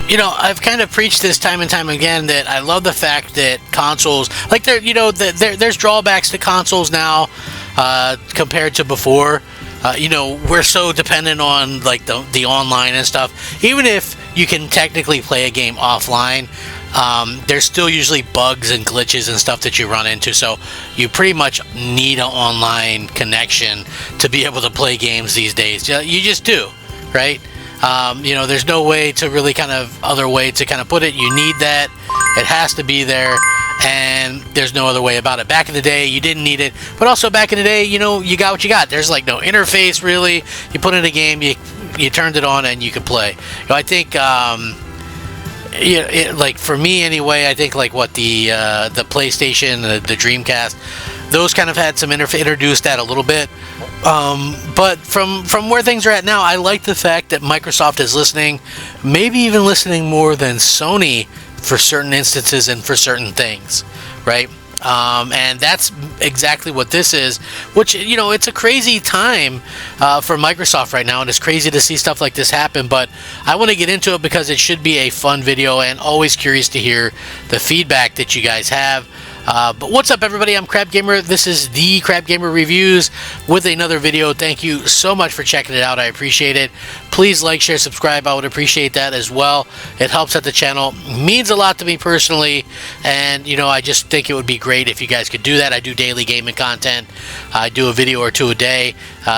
I've kind of preached this time and time again that I love the fact that consoles, like there's drawbacks to consoles now compared to before. We're so dependent on like the online and stuff. Even if you can technically play a game offline, there's still usually bugs and glitches and stuff that you run into. So you pretty much need an online connection to be able to play games these days. You just do, right? There's no way to really other way to put it. You need that. It has to be there, and there's no other way about it. Back in the day, you didn't need it, but also back in the day, you got what you got. There's like no interface really. You put in a game, you turned it on, and you could play. I think, like for me anyway, I think like what the PlayStation, the Dreamcast, those kind of had some introduced that a little bit. But from where things are at now, I like the fact that Microsoft is listening, maybe even listening more than Sony for certain instances and for certain things, right? And that's exactly what this is, which, it's a crazy time for Microsoft right now, and it's crazy to see stuff like this happen, but I want to get into it because it should be a fun video, and always curious to hear the feedback that you guys have. But what's up, everybody? I'm Crab Gamer. This is the Crab Gamer Reviews with another video. Thank you so much for checking it out. I appreciate it. Please like, share, subscribe. I would appreciate that as well. It helps out the channel. Means a lot to me personally. And, I just think it would be great if you guys could do that. I do daily gaming content. I do a video or two a day.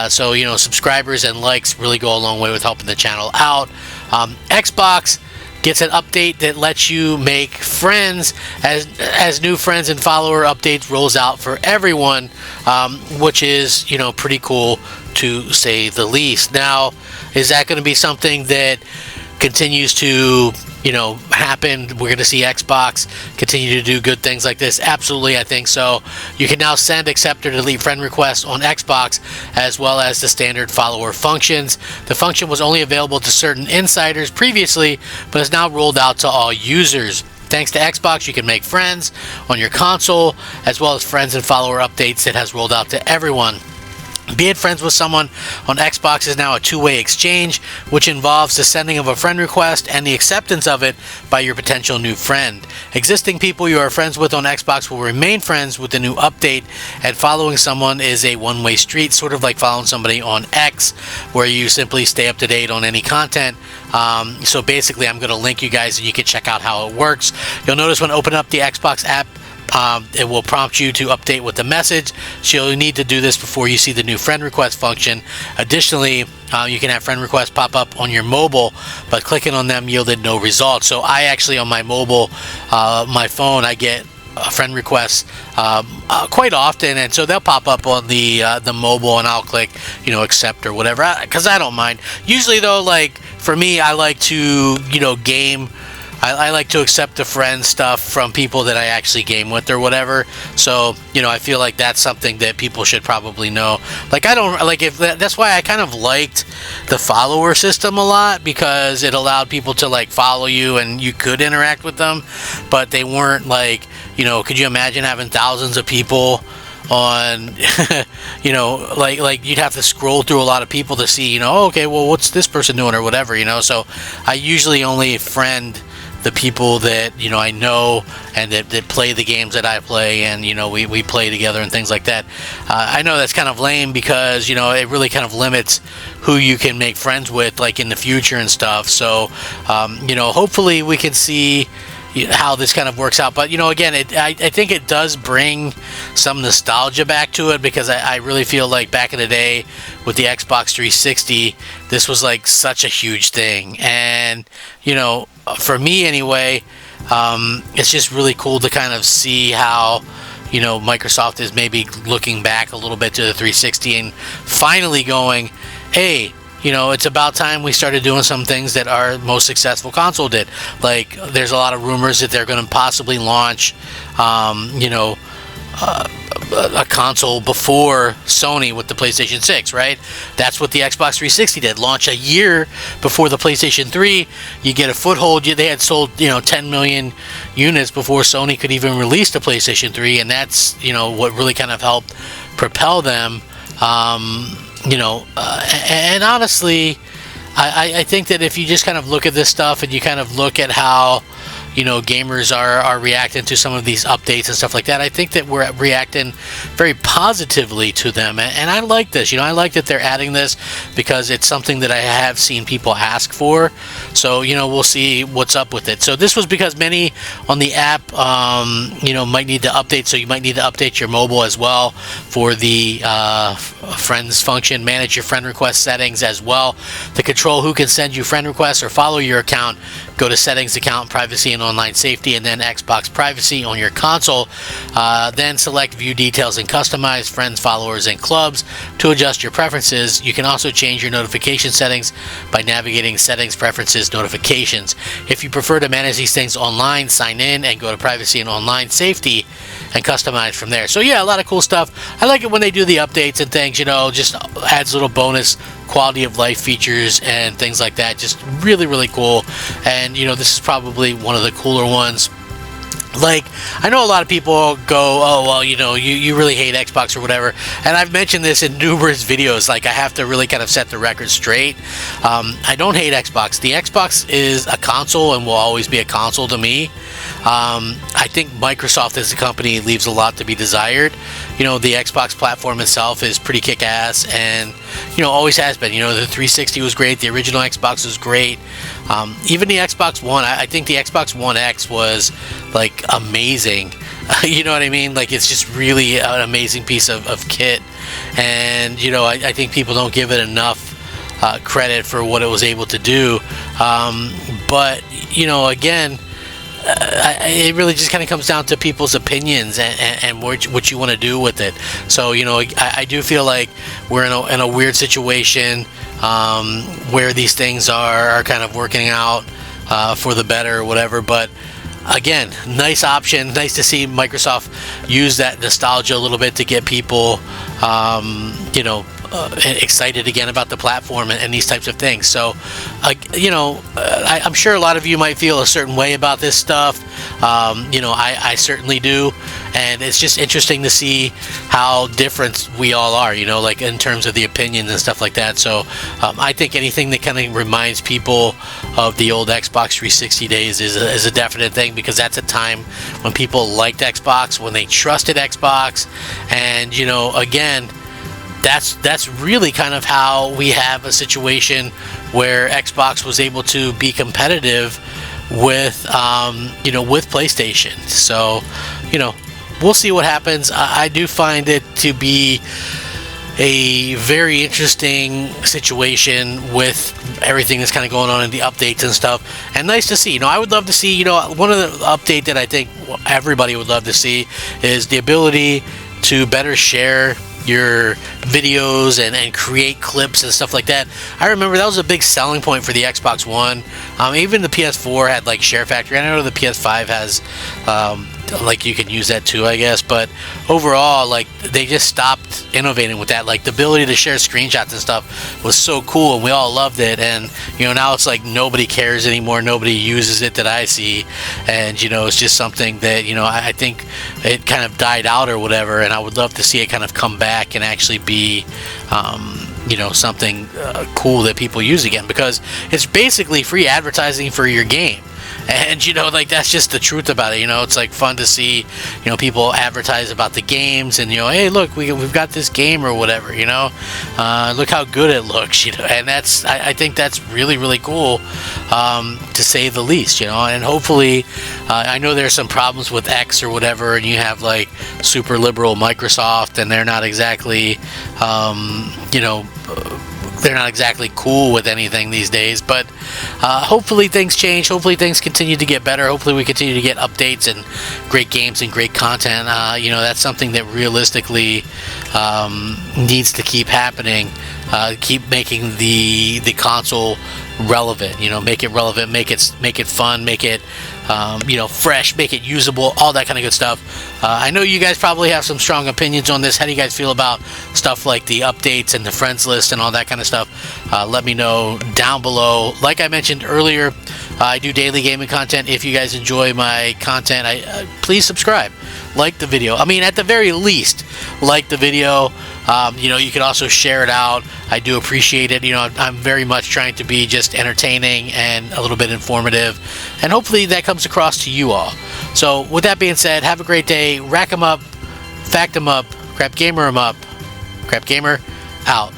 So, subscribers and likes really go a long way with helping the channel out. Xbox gets an update that lets you make friends as new friends and follower updates rolls out for everyone, which is pretty cool to say the least. Now, is that going to be something that continues to happen? We're going to see Xbox continue to do good things like this? Absolutely, I think so. You can now send, accept, or delete friend requests on Xbox, as well as the standard follower functions. The function was only available to certain insiders previously, but is now rolled out to all users. Thanks to Xbox, you can make friends on your console, as well as friends and follower updates that has rolled out to everyone. Being friends with someone on Xbox is now a two-way exchange, which involves the sending of a friend request and the acceptance of it by your potential new friend. Existing people you are friends with on Xbox will remain friends with the new update, and following someone is a one-way street, sort of like following somebody on X, where you simply stay up to date on any content. So basically, I'm going to link you guys and you can check out how it works. You'll notice when opening up the Xbox app, it will prompt you to update with the message, so you'll need to do this before you see the new friend request function. Additionally, you can have friend requests pop up on your mobile, but clicking on them yielded no results. So I actually, on my mobile, my phone, I get friend requests quite often, and so they'll pop up on the mobile, and I'll click accept or whatever, because I don't mind. Usually though, like for me, I like to game. I like to accept the friend stuff from people that I actually game with or whatever. So, I feel like that's something that people should probably know. Like, I don't, like, if that's why I kind of liked the follower system a lot, because it allowed people to, like, follow you and you could interact with them, but they weren't like, could you imagine having thousands of people on, like you'd have to scroll through a lot of people to see, okay, well, what's this person doing or whatever, so I usually only friend the people that I know and that play the games that I play, and we play together and things like that. I know that's kind of lame because it really kind of limits who you can make friends with, like in the future and stuff. So hopefully we can see how this kind of works out. But again, I think it does bring some nostalgia back to it, because I really feel like back in the day with the Xbox 360, this was like such a huge thing. And for me anyway, it's just really cool to kind of see how Microsoft is maybe looking back a little bit to the 360 and finally going, hey, it's about time we started doing some things that our most successful console did. Like, there's a lot of rumors that they're going to possibly launch, a console before Sony with the PlayStation 6, right? That's what the Xbox 360 did. Launch a year before the PlayStation 3. You get a foothold. They had sold, 10 million units before Sony could even release the PlayStation 3, and that's, what really kind of helped propel them. And honestly, I think that if you just kind of look at this stuff and you kind of look at how, you know, gamers are reacting to some of these updates and stuff like that, I think that we're reacting very positively to them, and I like this. You know, I like that they're adding this because it's something that I have seen people ask for. So, you know, we'll see what's up with it. So this was because many on the app, you know, might need to update. So you might need to update your mobile as well for the friends function. Manage your friend request settings as well. To control who can send you friend requests or follow your account, go to settings, account privacy, and online safety, and then Xbox privacy on your console. Then select view details and customize friends, followers, and clubs to adjust your preferences. You can also change your notification settings by navigating settings, preferences, notifications. If you prefer to manage these things online, sign in and go to privacy and online safety and customize from there. So yeah, a lot of cool stuff. I like it when they do the updates and things, you know, just adds little bonus quality of life features and things like that. Just really, really cool. And, you know, this is probably one of the cooler ones. Like, I know a lot of people go, oh, well, you know, you really hate Xbox or whatever. And I've mentioned this in numerous videos. Like, I have to really kind of set the record straight. I don't hate Xbox. The Xbox is a console and will always be a console to me. I think Microsoft as a company leaves a lot to be desired. You know, the Xbox platform itself is pretty kick-ass and, you know, always has been. You know, the 360 was great. The original Xbox was great. Even the Xbox One, I think the Xbox One X was, like, amazing. You know what I mean? Like, it's just really an amazing piece of kit. And, you know, I think people don't give it enough credit for what it was able to do. But, you know, again, it really just kind of comes down to people's opinions and what you want to do with it. So, you know, I do feel like we're in a weird situation where these things are kind of working out for the better or whatever. But again, nice option. Nice to see Microsoft use that nostalgia a little bit to get people, you know, excited again about the platform and these types of things. So, you know, I'm sure a lot of you might feel a certain way about this stuff. You know, I certainly do. And it's just interesting to see how different we all are, you know, like in terms of the opinions and stuff like that. So I think anything that kind of reminds people of the old Xbox 360 days is a definite thing, because that's a time when people liked Xbox, when they trusted Xbox. And, you know, again, that's really kind of how we have a situation where Xbox was able to be competitive with, you know, with PlayStation. So, you know, we'll see what happens. I do find it to be a very interesting situation with everything that's kind of going on in the updates and stuff, and nice to see. You know, I would love to see, you know, one of the update that I think everybody would love to see is the ability to better share your videos and create clips and stuff like that. I remember that was a big selling point for the Xbox One. Even the PS4 had like Share Factory. I know the PS5 has like you can use that too, I guess, but overall, like, they just stopped innovating with that. Like, the ability to share screenshots and stuff was so cool and we all loved it. And, you know, now it's like nobody cares anymore, nobody uses it that I see. And, you know, it's just something that, you know, I think it kind of died out or whatever, and I would love to see it kind of come back and actually be you know, something cool that people use again, because it's basically free advertising for your game. And, you know, like, that's just the truth about it. You know, it's like fun to see, you know, people advertise about the games and, you know, hey, look, we've got this game or whatever, you know, look how good it looks, you know. And that's, I think that's really, really cool, to say the least, you know. And hopefully, I know there's some problems with X or whatever, and you have like super liberal Microsoft, and they're not exactly, you know, they're not exactly cool with anything these days. But hopefully things change. Hopefully things continue to get better. Hopefully we continue to get updates and great games and great content. You know, that's something that realistically needs to keep happening. Keep making the console relevant. You know, make it relevant, make it fun, make it you know, fresh, make it usable, all that kind of good stuff. I know you guys probably have some strong opinions on this. How do you guys feel about stuff like the updates and the friends list and all that kind of stuff? Let me know down below. Like I mentioned earlier, I do daily gaming content. If you guys enjoy my content, please subscribe, like the video. I mean, at the very least, like the video. You can also share it out. I do appreciate it. I'm very much trying to be just entertaining and a little bit informative, and hopefully that comes across to you all. So with that being said, have a great day. Rack 'em up, fact 'em up, crap gamer 'em up, crap gamer out.